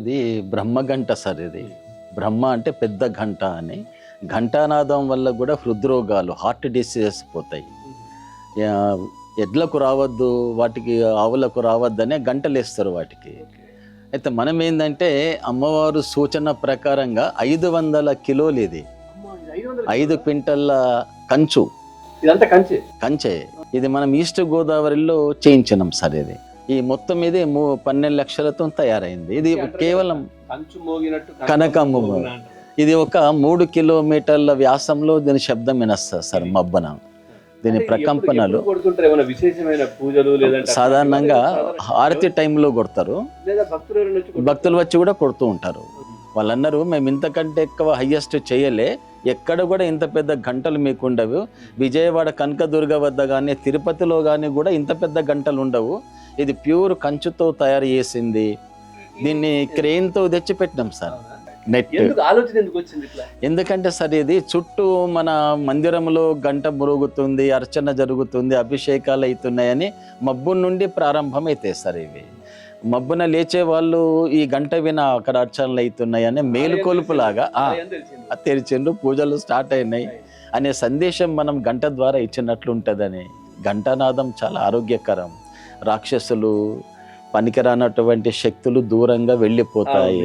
ఇది బ్రహ్మగంట సార్. ఇది బ్రహ్మ అంటే పెద్ద గంట అని. ఘంటానాదం వల్ల కూడా హృద్రోగాలు, హార్ట్ డిసీజెస్ పోతాయి. యా, ఎడ్లకు రావద్దు, వాటికి ఆవులకు రావద్దనే గంటలు వేస్తారు వాటికి. అయితే మనం ఏంటంటే అమ్మవారు సూచన ప్రకారంగా 500 కిలోలు ఇది, 5 క్వింటల్ల కంచు, ఇదంతా కంచి. కంచె. ఇది మనం ఈస్ట్ గోదావరిలో చేయించినాం సార్. ఇది ఈ మొత్తం ఇది 12 లక్షలతో తయారైంది. ఇది కేవలం కంచు మోగినట్టు కనకమ్మ. ఇది ఒక 3 కిలోమీటర్ల వ్యాసంలో దీని శబ్దం వినస్తుంది సార్. మబ్బన దీని ప్రకంపనలు కొడుతుంటారు. ఏమైనా విశేషమైన పూజలు లేదంటే సాధారణంగా హారతి టైంలో కొడతారు. లేదా భక్తులు ఎవరైనా వచ్చి భక్తులు వచ్చి కూడా కొడుతూ ఉంటారు. వాళ్ళన్నారు మేము ఇంతకంటే ఎక్కువ హయ్యెస్ట్ చేయలే, ఎక్కడ కూడా ఇంత పెద్ద గంటలు మీకు ఉండవు. విజయవాడ కనకదుర్గ వద్ద కానీ తిరుపతిలో కానీ కూడా ఇంత పెద్ద గంటలు ఉండవు. ఇది ప్యూర్ కంచుతో తయారు చేసింది. దీన్ని క్రెయిన్తో తెచ్చిపెట్టినాం సార్. నెట్. ఎందుకు ఆలోచన ఎందుకు వచ్చింది ఇట్లా? ఎందుకంటే సార్ ఇది చుట్టూ మన మందిరంలో గంట మురుగుతుంది, అర్చన జరుగుతుంది, అభిషేకాలు అవుతున్నాయని మబ్బు నుండి ప్రారంభమైతే సార్. ఇవి మబ్బున లేచే వాళ్ళు ఈ గంట విన అక్కడ అర్చనలు అవుతున్నాయని మేలుకొలుపులాగా తెరిచిండ్రు, పూజలు స్టార్ట్ అయినాయి అనే సందేశం మనం గంట ద్వారా ఇచ్చినట్లు ఉంటుందని. ఘంటానాదం చాలా ఆరోగ్యకరం. రాక్షసులు, పనికిరానటువంటి శక్తులు దూరంగా వెళ్ళిపోతాయి.